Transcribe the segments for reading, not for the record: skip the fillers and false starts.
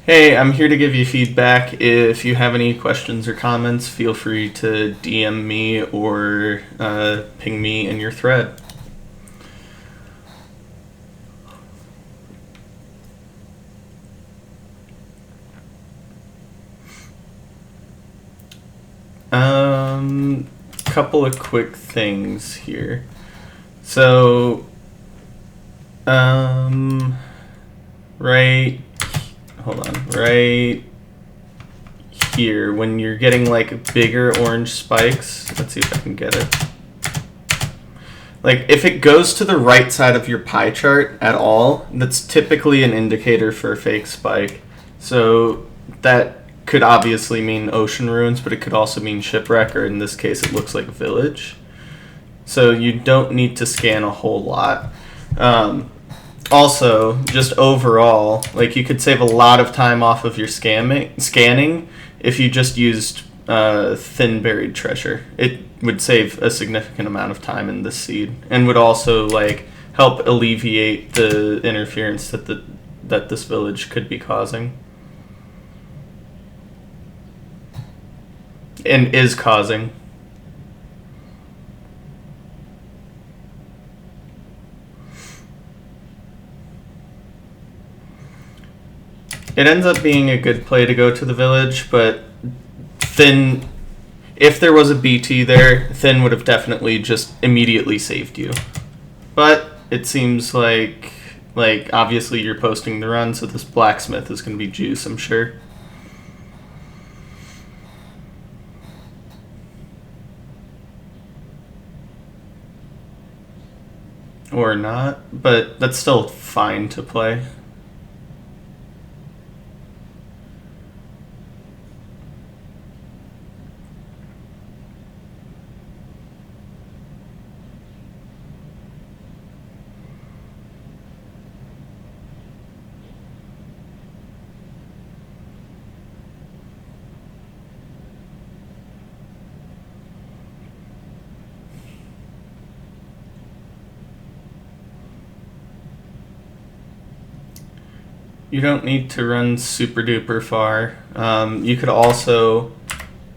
Hey, I'm here to give you feedback. If you have any questions or comments, feel free to DM me or ping me in your thread. Couple of quick things here. So, right here, when you're getting like bigger orange spikes, let's see if I can get it. Like, if it goes to the right side of your pie chart at all, that's typically an indicator for a fake spike. So that could obviously mean ocean ruins, but it could also mean shipwreck, or in this case, it looks like village. So you don't need to scan a whole lot. Also, just overall, like, you could save a lot of time off of your scanning if you just used thin buried treasure. It would save a significant amount of time in this seed, and would also like help alleviate the interference that this village could be causing and is causing. It ends up being a good play to go to the village, but Thin, if there was a BT there, Thin would have definitely just immediately saved you. But it seems like obviously you're posting the run, so this blacksmith is going to be juice, I'm sure. Or not, but that's still fine to play. You don't need to run super duper far. You could also,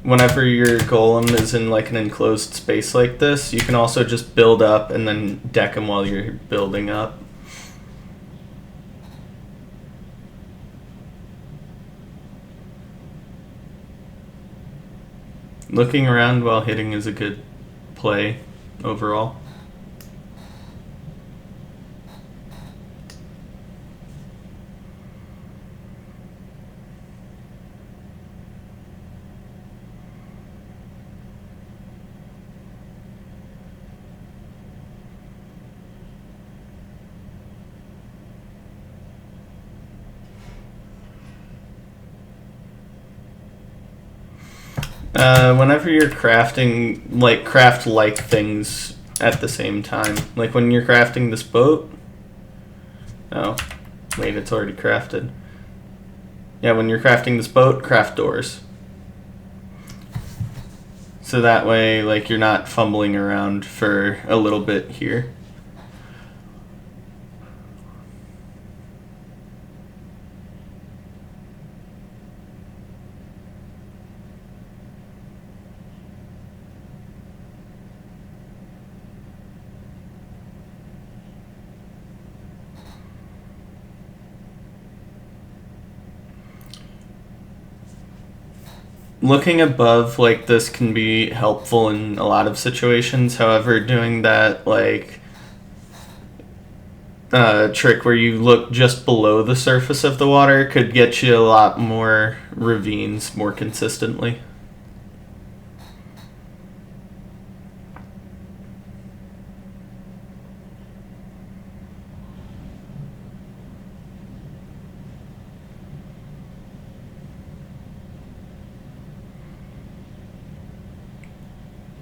whenever your golem is in like an enclosed space like this, you can also just build up and then deck him while you're building up. Looking around while hitting is a good play overall. Whenever you're crafting, like, craft like things at the same time. Like when you're crafting this boat. Oh, wait, it's already crafted. Yeah, when you're crafting this boat, craft doors. So that way, like, you're not fumbling around for a little bit here. Looking above like this can be helpful in a lot of situations. However, doing that like trick where you look just below the surface of the water could get you a lot more ravines more consistently.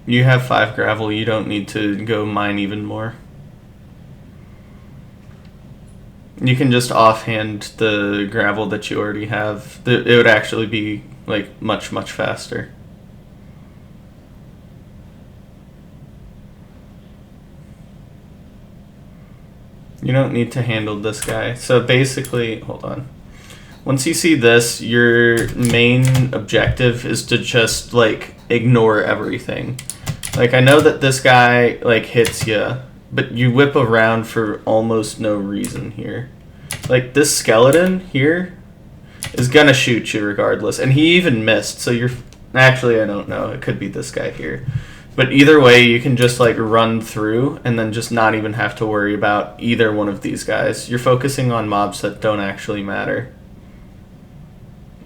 You have 5 gravel, you don't need to go mine even more. You can just offhand the gravel that you already have. It would actually be like much faster. You don't need to handle this guy. So basically, hold on. Once you see this, your main objective is to just, like, ignore everything. Like, I know that this guy, like, hits you, but you whip around for almost no reason here. Like, this skeleton here is gonna shoot you regardless. And he even missed, so you're... Actually, I don't know. It could be this guy here. But either way, you can just, like, run through and then just not even have to worry about either one of these guys. You're focusing on mobs that don't actually matter.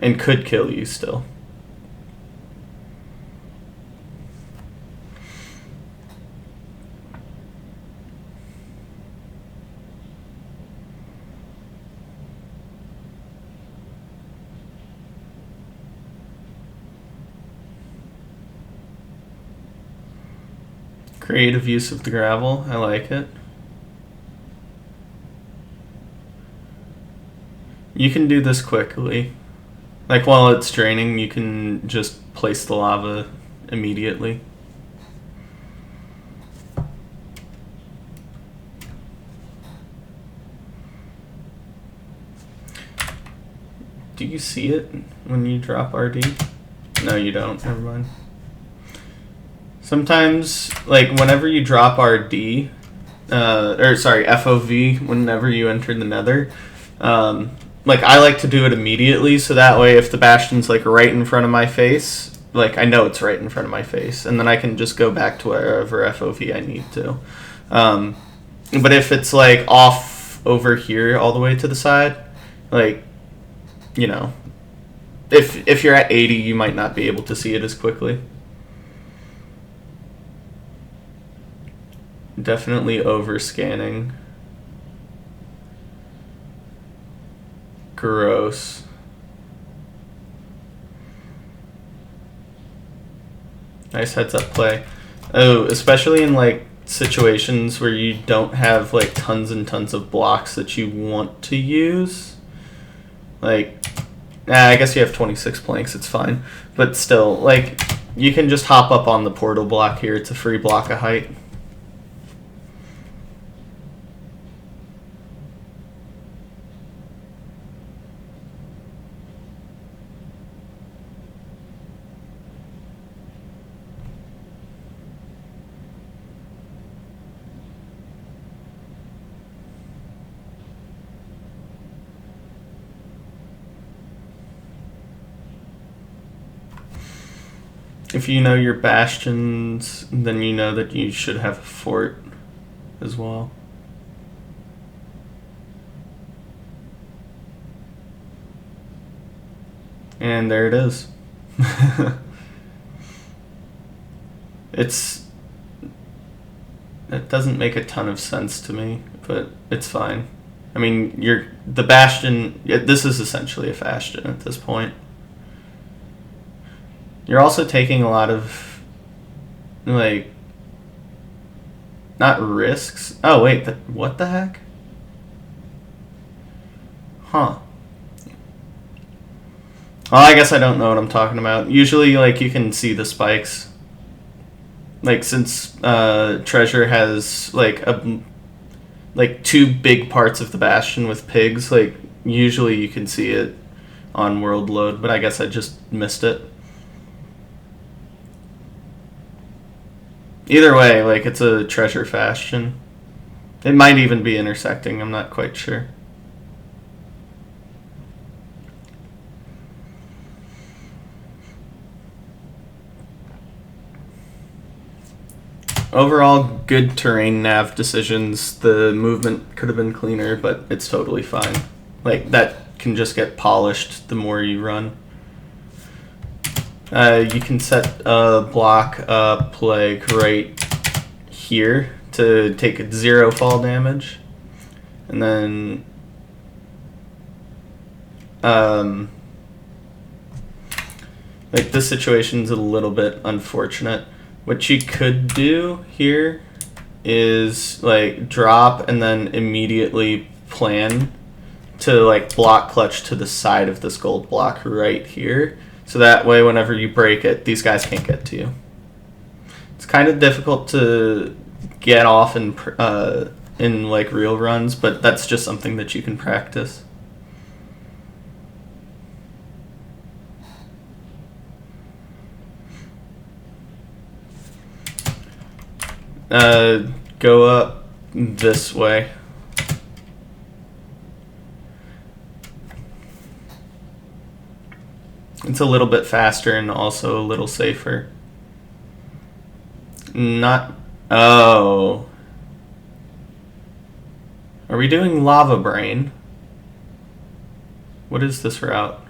And could kill you still. Creative use of the gravel. I like it. You can do this quickly. Like, while it's draining, you can just place the lava immediately. Do you see it when you drop RD? No, you don't. Never mind. Sometimes, like, whenever you drop RD, FOV, whenever you enter the nether, like, I like to do it immediately, so that way if the bastion's, like, right in front of my face, like, I know it's right in front of my face, and then I can just go back to wherever FOV I need to. But if it's, like, off over here all the way to the side, like, you know, if you're at 80, you might not be able to see it as quickly. Definitely over-scanning. Gross. Nice heads-up play. Oh, especially in, like, situations where you don't have, like, tons and tons of blocks that you want to use. Like, I guess you have 26 planks, it's fine. But still, like, you can just hop up on the portal block here. It's a free block of height. If you know your bastions, then you know that you should have a fort as well. And there it is. It doesn't make a ton of sense to me, but it's fine. I mean, the bastion, this is essentially a bastion at this point. You're also taking a lot of, like, not risks. Oh, wait, what the heck? Huh. Well, I guess I don't know what I'm talking about. Usually, like, you can see the spikes. Like, since Treasure has, like, two big parts of the bastion with pigs, like, usually you can see it on world load, but I guess I just missed it. Either way, like, it's a treasure bastion. It might even be intersecting, I'm not quite sure. Overall, good terrain nav decisions. The movement could have been cleaner, but it's totally fine. Like, that can just get polished the more you run. You can set a block up, like, right here to take 0 fall damage. And then, like, this situation's a little bit unfortunate. What you could do here is, like, drop and then immediately plan to, like, block clutch to the side of this gold block right here. So that way, whenever you break it, these guys can't get to you. It's kind of difficult to get off in like, real runs, but that's just something that you can practice. Go up this way. It's a little bit faster and also a little safer. Not... Oh. Are we doing Lava Brain? What is this route?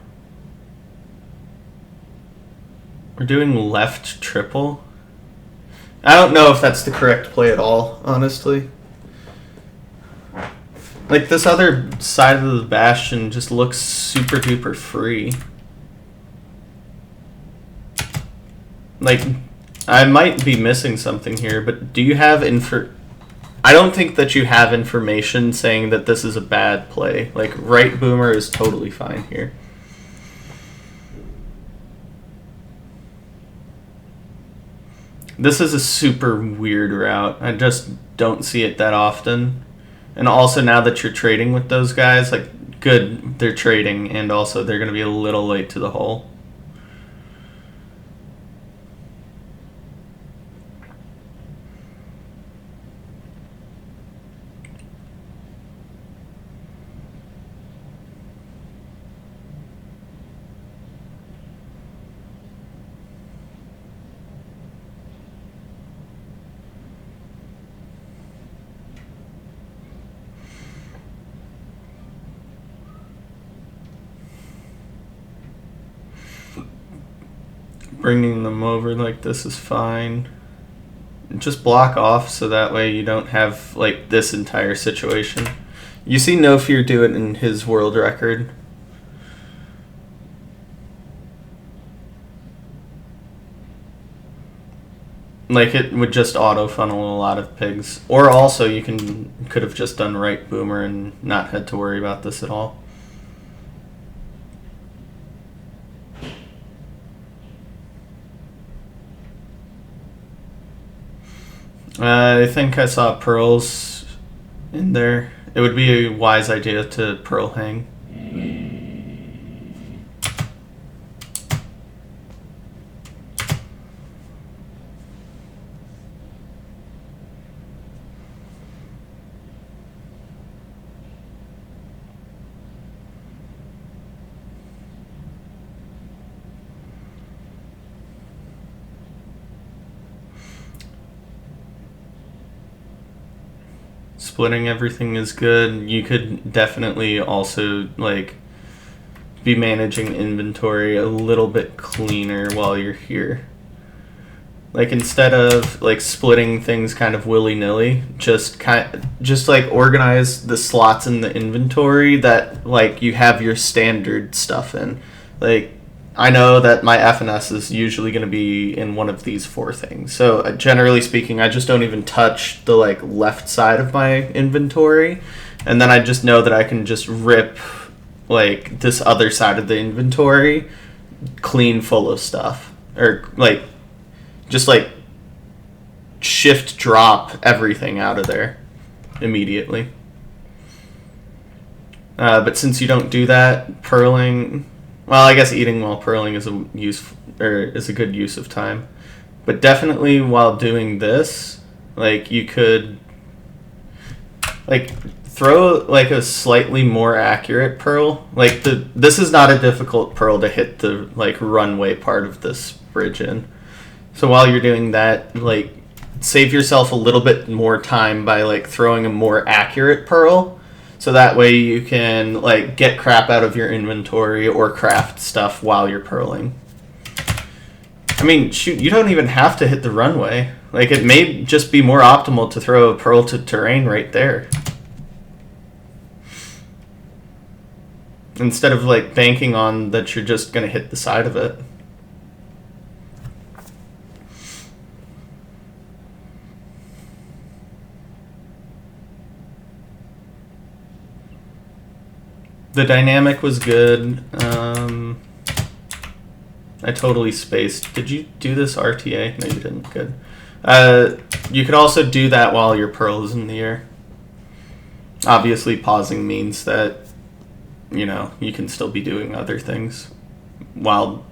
We're doing left triple? I don't know if that's the correct play at all, honestly. Like, this other side of the Bastion just looks super duper free. Like, I might be missing something here, but do you have I don't think that you have information saying that this is a bad play. Like, right boomer is totally fine here. This is a super weird route. I just don't see it that often. And also now that you're trading with those guys, like, good, they're trading, and also they're going to be a little late to the hole. Bringing them over like this is fine. Just block off so that way you don't have like this entire situation. You see No Fear do it in his world record. Like, it would just auto funnel a lot of pigs. Or also you could have just done right boomer and not had to worry about this at all. I think I saw pearls in there. It would be a wise idea to pearl hang. Splitting everything is good. You could definitely also like be managing inventory a little bit cleaner while you're here. Like, instead of like splitting things kind of willy-nilly, just like organize the slots in the inventory that like you have your standard stuff in. Like, I know that my FNS is usually going to be in one of these 4 things. So generally speaking, I just don't even touch the like left side of my inventory, and then I just know that I can just rip like this other side of the inventory clean full of stuff, or like just like shift drop everything out of there immediately. But since you don't do that, pearling. Well, I guess eating while pearling is a good use of time. But definitely while doing this, like, you could like throw like a slightly more accurate pearl. Like, this is not a difficult pearl to hit the like runway part of this bridge in. So while you're doing that, like, save yourself a little bit more time by like throwing a more accurate pearl. So that way you can like get crap out of your inventory or craft stuff while you're pearling. I mean, shoot, you don't even have to hit the runway. Like, it may just be more optimal to throw a pearl to terrain right there. Instead of like banking on that you're just going to hit the side of it. The dynamic was good. I totally spaced. Did you do this RTA? No, you didn't. Good. You could also do that while your pearl is in the air. Obviously, pausing means that, you know, you can still be doing other things while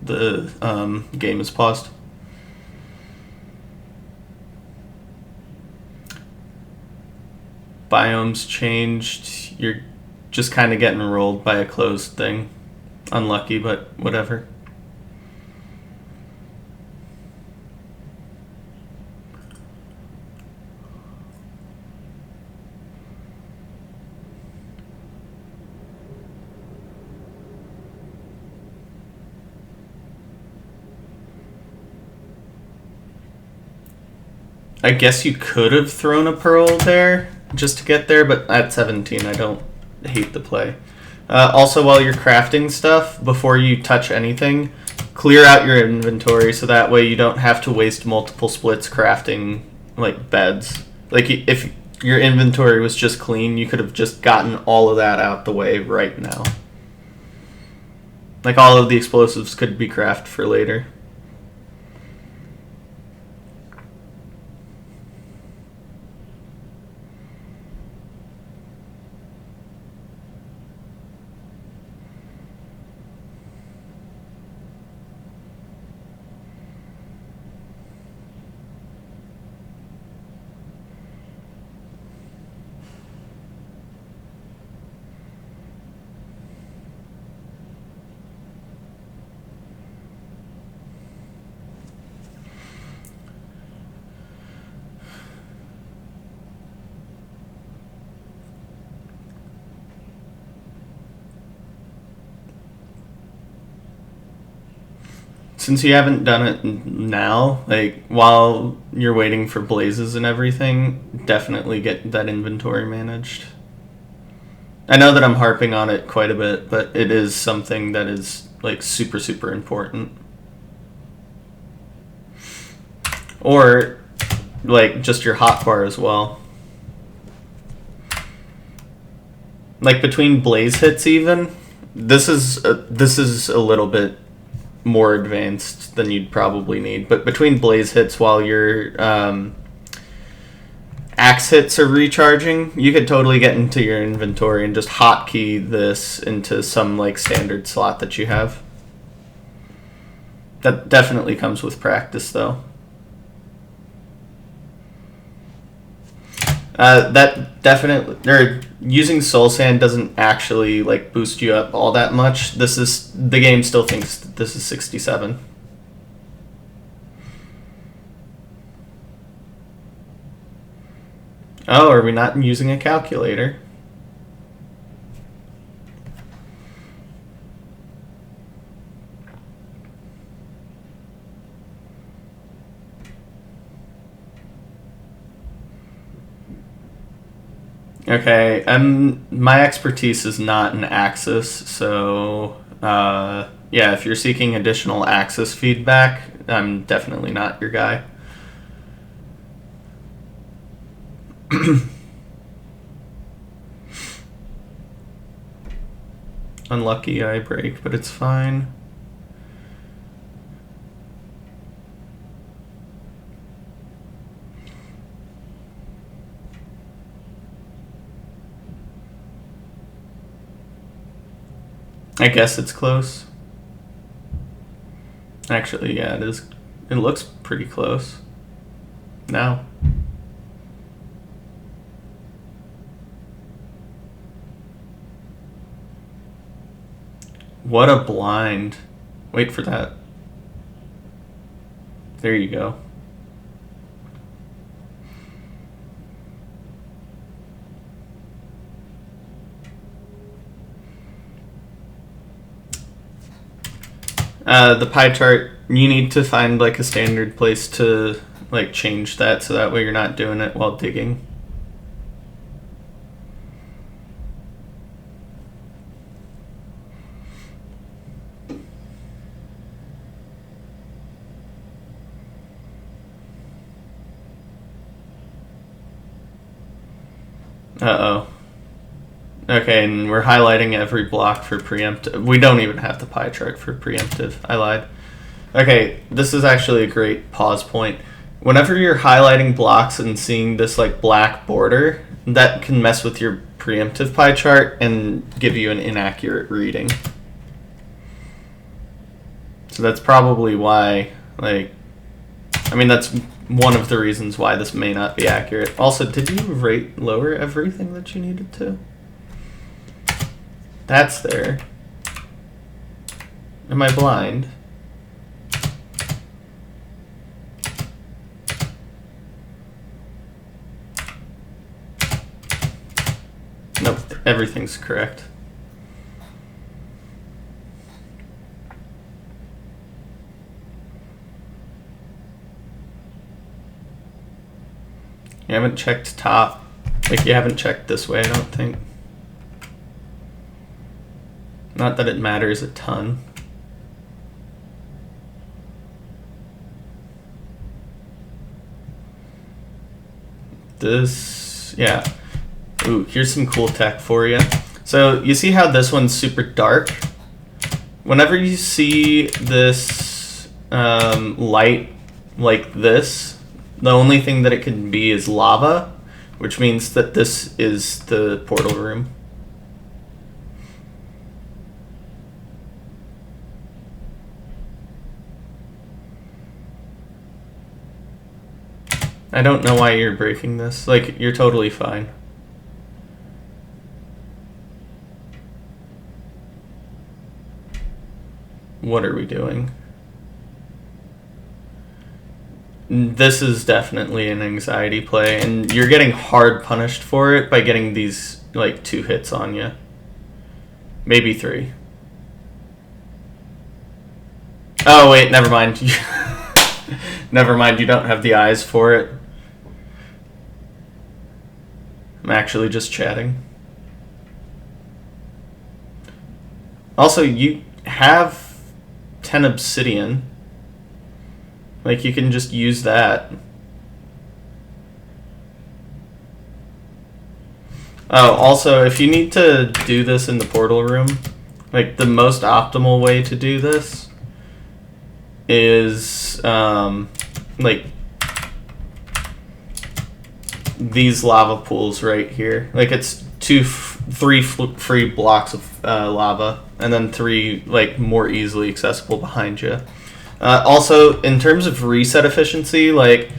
the game is paused. biomes changed, you're just kind of getting rolled by a closed thing. Unlucky, but whatever. I guess you could have thrown a pearl there just to get there, but at 17, I don't hate the play. Also, while you're crafting stuff, before you touch anything, clear out your inventory so that way you don't have to waste multiple splits crafting like beds. Like if your inventory was just clean, you could have just gotten all of that out the way right now. Like all of the explosives could be crafted for later. Since you haven't done it now, like while you're waiting for blazes and everything, definitely get that inventory managed. I know that I'm harping on it quite a bit, but it is something that is like super, super important. Or like just your hotbar as well. Like between blaze hits even, this is a little bit more advanced than you'd probably need, but between blaze hits while your axe hits are recharging, you could totally get into your inventory and just hotkey this into some like standard slot that you have. That definitely comes with practice though. That definitely, or using soul sand doesn't actually like boost you up all that much. The game still thinks that this is 67. Oh, are we not using a calculator? Okay, my expertise is not in Axis, so yeah, if you're seeking additional Axis feedback, I'm definitely not your guy. Unlucky eye break, but it's fine. I guess it's close. Actually, yeah, it is. It looks pretty close. Now. What a blind. Wait for that. There you go. The pie chart, you need to find like a standard place to like change that so that way you're not doing it while digging. Uh-oh. Okay, and we're highlighting every block for preemptive. We don't even have the pie chart for preemptive. I lied. Okay, this is actually a great pause point. Whenever you're highlighting blocks and seeing this like black border, that can mess with your preemptive pie chart and give you an inaccurate reading. So that's probably why, like, I mean, that's one of the reasons why this may not be accurate. Also, did you lower everything that you needed to? That's there. Am I blind? Nope, everything's correct. You haven't checked top. Like, you haven't checked this way, I don't think. Not that it matters a ton. This, yeah. Ooh, here's some cool tech for you. So you see how this one's super dark? Whenever you see this light like this, the only thing that it can be is lava, which means that this is the portal room. I don't know why you're breaking this. Like, you're totally fine. What are we doing? This is definitely an anxiety play, and you're getting hard punished for it by getting these, like, 2 hits on you. Maybe 3. Oh, wait, never mind. Never mind, you don't have the eyes for it. I'm actually just chatting. Also, you have 10 obsidian. Like, you can just use that. Oh, also, if you need to do this in the portal room, like, the most optimal way to do this is, like, these lava pools right here. Like, it's 3 free blocks of lava, and then 3, like, more easily accessible behind you. Also, in terms of reset efficiency, like,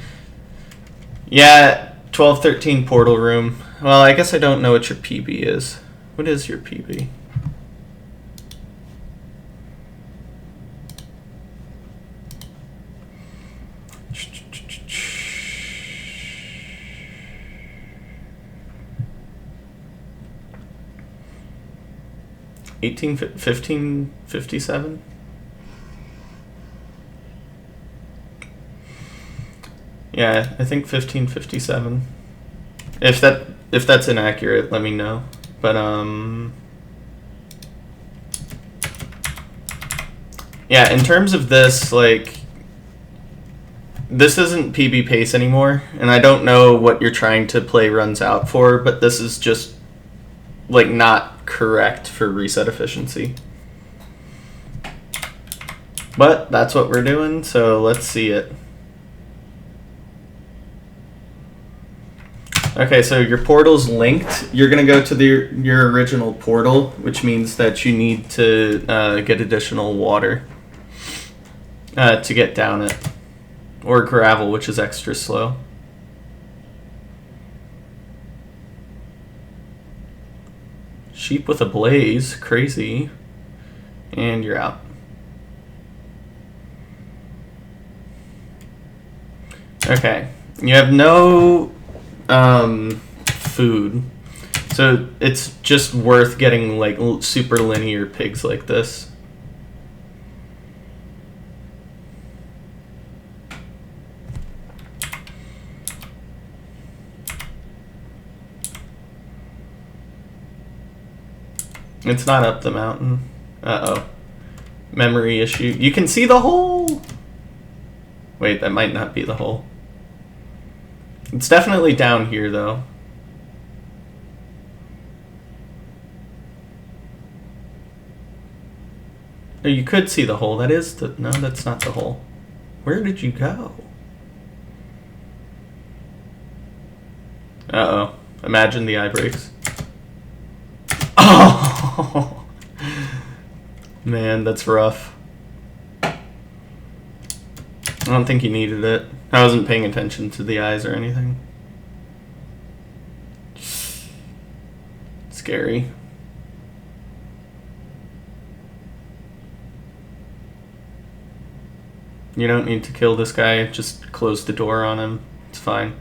yeah, 12-13 portal room. Well, I guess I don't know what your PB is. What is your PB? $1557. Yeah, I think 1557. If that's inaccurate, let me know. But yeah, in terms of this, like, this isn't PB pace anymore, and I don't know what you're trying to play runs out for, but this is just, like, not correct for reset efficiency. But that's what we're doing, so let's see it. Okay, so your portal's linked. You're going to go to your original portal, which means that you need to get additional water to get down it. Or gravel, which is extra slow. Sheep with a blaze, crazy. And you're out. Okay, you have no food, so it's just worth getting, like, super linear pigs like this. It's not up the mountain. Uh-oh. Memory issue. You can see the hole! Wait, that might not be the hole. It's definitely down here, though. Oh, you could see the hole. That is the... No, that's not the hole. Where did you go? Uh-oh. Imagine the eye breaks. Oh! Man, that's rough. I don't think he needed it. I wasn't paying attention to the eyes or anything. Scary. You don't need to kill this guy, just close the door on him. It's fine.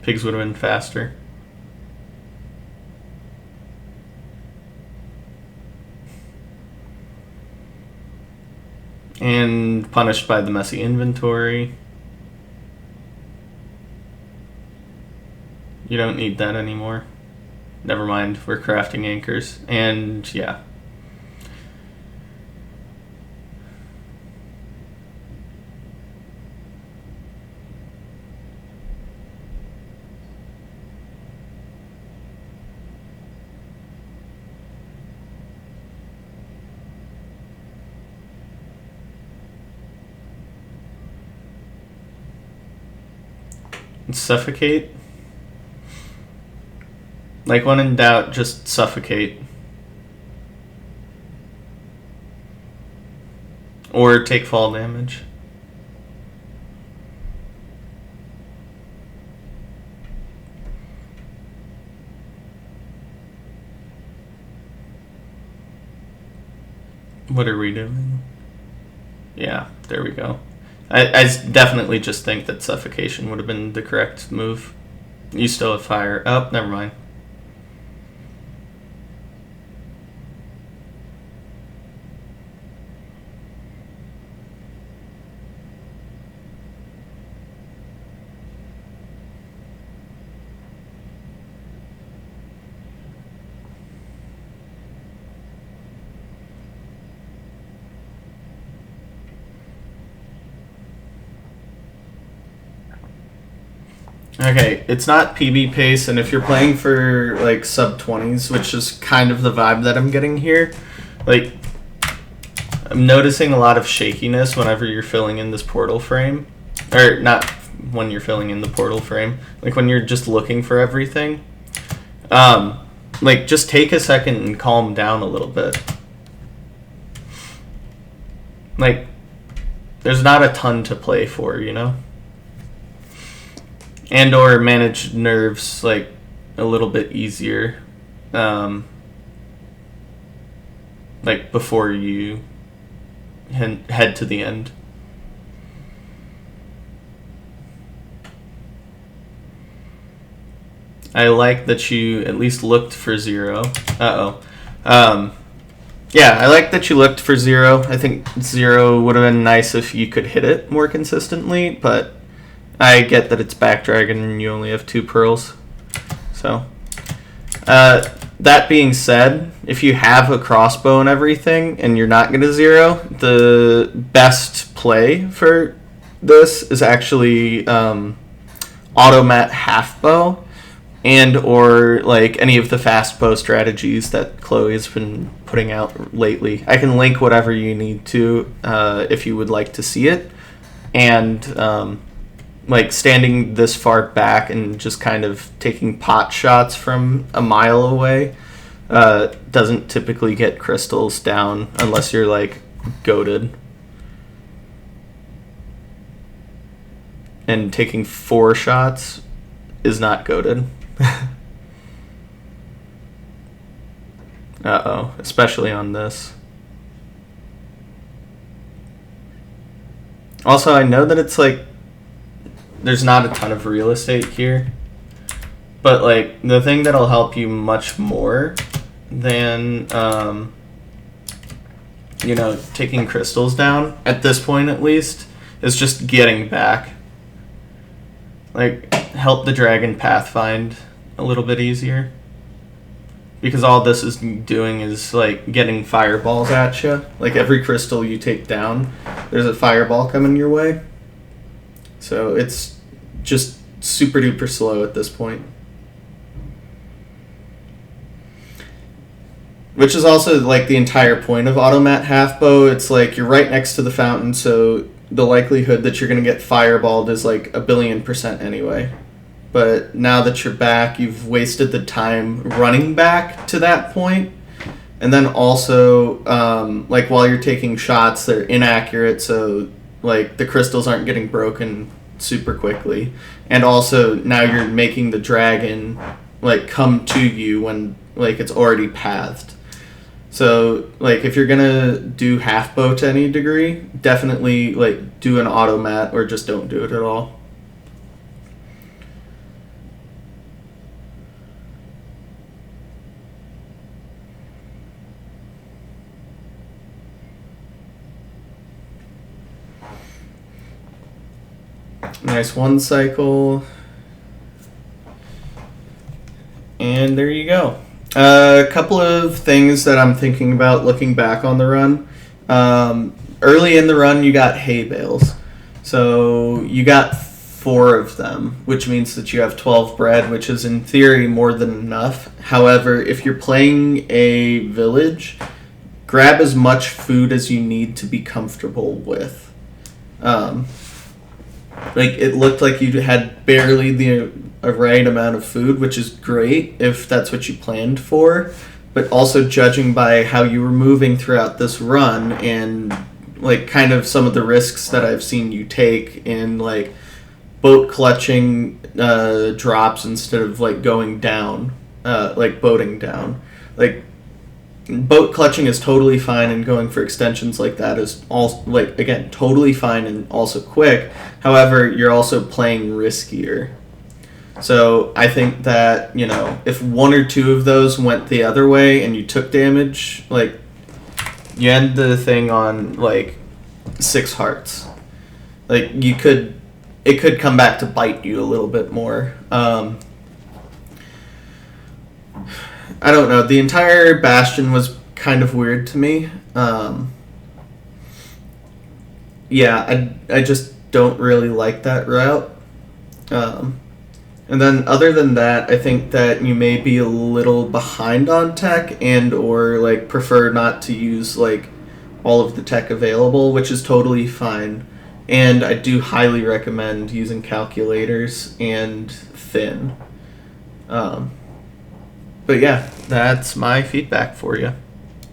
Pigs would have been faster. And punished by the messy inventory. You don't need that anymore. Never mind, we're crafting anchors. And yeah. Suffocate. Like, when in doubt, just suffocate. Or take fall damage. What are we doing? Yeah, there we go. I definitely just think that suffocation would have been the correct move. You still have fire. Oh, never mind. Okay, it's not PB pace, and if you're playing for like sub 20s, which is kind of the vibe that I'm getting here, like, I'm noticing a lot of shakiness whenever you're filling in this portal frame. Or not when you're filling in the portal frame, like when you're just looking for everything. Like, just take a second and calm down a little bit. Like, there's not a ton to play for, you know? And or manage nerves like a little bit easier, like before you head to the end. I like that you at least looked for 0. Yeah, I like that you looked for 0. I think 0 would have been nice if you could hit it more consistently, but I get that it's back dragon and you only have 2 pearls. So, that being said, if you have a crossbow and everything and you're not going to 0, the best play for this is actually automat half bow, and or like any of the fast bow strategies that Chloe's been putting out lately. I can link whatever you need to if you would like to see it. And like standing this far back and just kind of taking pot shots from a mile away doesn't typically get crystals down unless you're like goated. And taking 4 shots is not goated. Uh-oh, especially on this. Also, I know that it's like there's not a ton of real estate here, but like the thing that'll help you much more than you know, taking crystals down at this point at least is just getting back. Like, help the dragon pathfind a little bit easier, because all this is doing is like getting fireballs at you. Like every crystal you take down, there's a fireball coming your way. So it's just super duper slow at this point. Which is also like the entire point of automat half bow. It's like you're right next to the fountain, so the likelihood that you're going to get fireballed is like 1,000,000,000% anyway. But now that you're back, you've wasted the time running back to that point, And then also, like while you're taking shots, they're inaccurate, so like the crystals aren't getting broken super quickly. And also now you're making the dragon like come to you when like it's already pathed. So like if you're gonna do half bow to any degree, definitely like do an automat or just don't do it at all. Nice one cycle. And there you go. A couple of things that I'm thinking about looking back on the run. Early in the run, you got hay bales. So you got 4 of them, which means that you have 12 bread, which is in theory more than enough. However, if you're playing a village, grab as much food as you need to be comfortable with. Like it looked like you had barely the right amount of food, which is great if that's what you planned for. But also judging by how you were moving throughout this run and like kind of some of the risks that I've seen you take in like boat clutching drops instead of like going down, like boating down. Like boat clutching is totally fine, and going for extensions like that is also like again totally fine and also quick. However, you're also playing riskier. So I think that, you know, if 1 or 2 of those went the other way and you took damage, like you end the thing on like 6 hearts. Like it could come back to bite you a little bit more. I don't know. The entire Bastion was kind of weird to me. Yeah, I just don't really like that route. And then other than that, I think that you may be a little behind on tech and or like prefer not to use like all of the tech available, which is totally fine. And I do highly recommend using calculators and thin. But yeah, that's my feedback for you.